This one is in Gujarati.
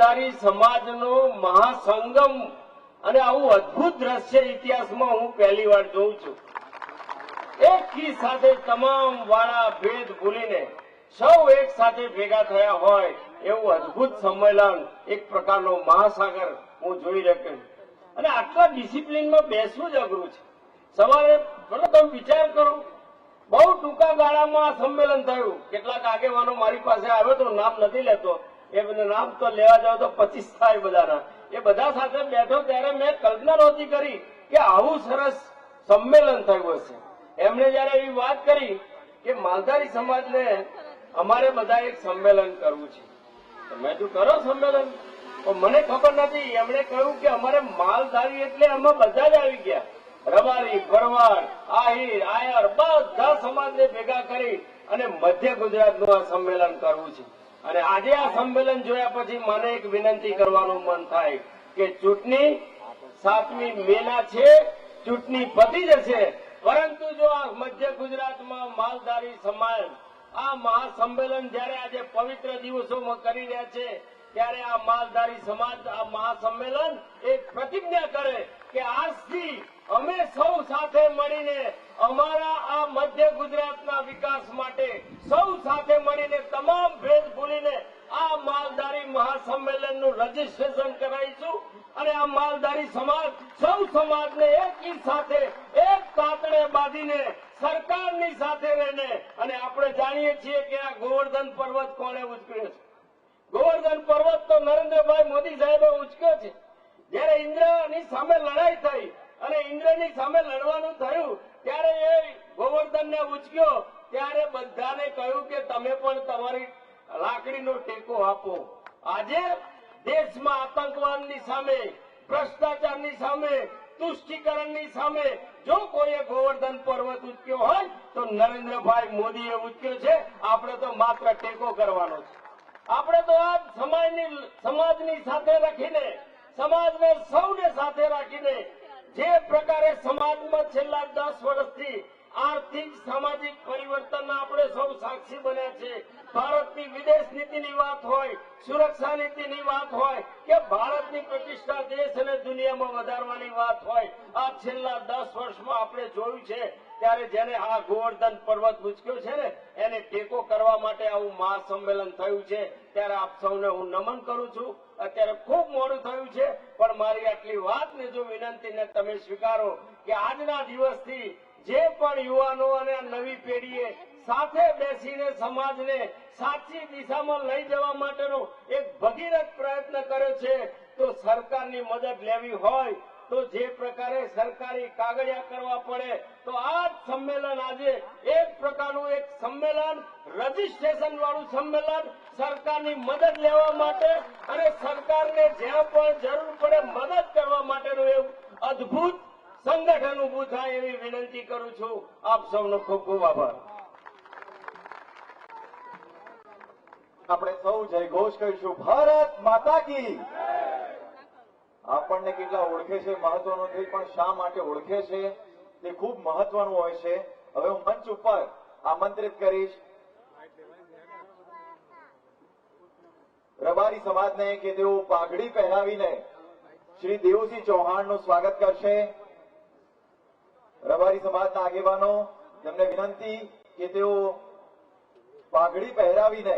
માલધારી સમાજનો મહાસંગમ અને આવું અદભુત દ્રશ્ય ઇતિહાસમાં હું પહેલી વાર જોઉં છું। એક કી સાથે તમામ વાળા ભેદ ભૂલીને સૌ એક સાથે ભેગા થયા હોય એવું અદભુત સંમેલન, એક પ્રકારનો મહાસાગર હું જોઈ રહ્યો। અને આટલા ડિસિપ્લિનમાં બેસવું જ અઘરું છે। સવારે તમે વિચાર કરો, બહુ ટૂંકા ગાળામાં આ સંમેલન થયું। કેટલાક આગેવાનો મારી પાસે આવ્યો તો નામ નથી લેતો, એ નામ તો લેવા જાવ તો 25 થાય બધાના। એ બધા સાથે બેઠો ત્યારે મેં કલ્પના નહોતી કરી કે આવું સરસ સંમેલન થયું હશે। એમણે જયારે એવી વાત કરી કે માલધારી સમાજને અમારે બધા એક સંમેલન કરવું છે, તો મેં તું કરો સંમેલન, તો મને ખબર નથી। એમણે કહ્યું કે અમારે માલધારી એટલે એમાં બધા જ આવી ગયા, રબારી, ભરવાડ, આહિર, આયર બધા સમાજને ભેગા કરી અને મધ્ય ગુજરાતનું આ સંમેલન કરવું છે। અને આજે આ સંમેલન જોયા પછી મને એક વિનંતી કરવાનું મન થાય કે ચૂંટણી 7મી મેના છે, ચૂંટણી પતી જશે, પરંતુ જો આ મધ્ય ગુજરાતમાં માલધારી સમાજ આ મહાસંમેલન જયારે આજે પવિત્ર દિવસોમાં કરી રહ્યા છે, ત્યારે આ માલધારી સમાજ આ મહાસંમેલન એક પ્રતિજ્ઞા કરે કે આજથી અમે સૌ સાથે મળીને અમારા આ મધ્ય ગુજરાતના વિકાસ માટે સૌ સાથે મળીને તમામ ભેદ ભૂલીને આ માલધારી મહાસંમેલનનું રજીસ્ટ્રેશન કરાવીશું। અને આ માલધારી સમાજ સૌ સમાજને એકી સાથે એક તાતણે બાંધીને સરકારની સાથે રહીને, અને આપણે જાણીએ છીએ કે આ ગોવર્ધન પર્વત કોણે ઉચક્યો છે? ગોવર્ધન પર્વત તો નરેન્દ્રભાઈ મોદી સાહેબે ઉચક્યો છે। જયારે ઇન્દ્રની સામે લડાઈ થઈ અને ઇન્દ્રની સામે લડવાનું થયું ત્યારે એ ગોવર્ધનને ઉચક્યો, ત્યારે બધાને કહ્યું કે તમે પણ તમારી લાકડીનો ટેકો આપો। આજે દેશમાં આતંકવાદની સામે, ભ્રષ્ટાચારની સામે, તુષ્ટિકરણની સામે જો કોઈએ ગોવર્ધન પર્વત ઉચક્યો હોય તો નરેન્દ્રભાઈ મોદીએ ઉચક્યો છે। આપણે તો માત્ર ટેકો કરવાનો છે। આપણે તો આ સમાજની સાથે રાખીને, સમાજને સૌને સાથે રાખીને જે પ્રકારે સમાજમાં છેલ્લા 10 વર્ષથી આર્થિક સામાજિક પરિવર્તનના આપણે સૌ સાક્ષી બન્યા છે। ભારતની વિદેશ નીતિની વાત હોય, સુરક્ષા નીતિની વાત હોય કે ભારતની પ્રતિષ્ઠા દેશ અને દુનિયામાં વધારવાની વાત હોય, આ છેલ્લા 10 વર્ષમાં આપણે જોયું છે। ત્યારે જેને આ ગોવર્ધન પર્વત ઉચક્યો છે ને એને ટેકો કરવા માટે આવું મહાસંમેલન થયું છે। ત્યારે આપ સૌને હું નમન કરું છું। અત્યારે ખૂબ મોડું થયું છે, પણ મારી આટલી વાતને જો વિનંતીને તમે સ્વીકારો કે આજના દિવસથી જે પણ યુવાનો અને નવી પેઢીએ સાથે બેસીને સમાજને સાચી દિશામાં લઈ જવા માટેનો એક ભગીરથ પ્રયત્ન કર્યો છે, તો સરકારની મદદ લેવી હોય તો જે પ્રકારે સરકારી કાગળિયા કરવા પડે તો આ સંમેલન આજે એક પ્રકારનું એક સંમેલન, રજીસ્ટ્રેશન વાળું સંમેલન, સરકારની મદદ લેવા માટે અને સરકારને જ્યાં પણ જરૂર પડે મદદ કરવા માટેનું એવું અદભુત સંગઠન ઉભું થાય એવી વિનંતી કરું છું। આપ સૌનો ખૂબ ખૂબ આભાર। આપણે સૌ જય ઘોષ કરીશું, ભારત માતા કી। આપણને કેટલા ઓળખે છે મહત્વનું નથી, પણ શા માટે ઓળખે છે તે ખૂબ મહત્વનું હોય છે। હવે હું મંચ ઉપર આમંત્રિત કરીશ રબારી સમાજને કે તેઓ પાઘડી પહેરાવીને શ્રી દેવુસિંહ ચૌહાણનું સ્વાગત કરશે। રબારી સમાજના આગેવાનો, તેમને વિનંતી કે તેઓ પાઘડી પહેરાવીને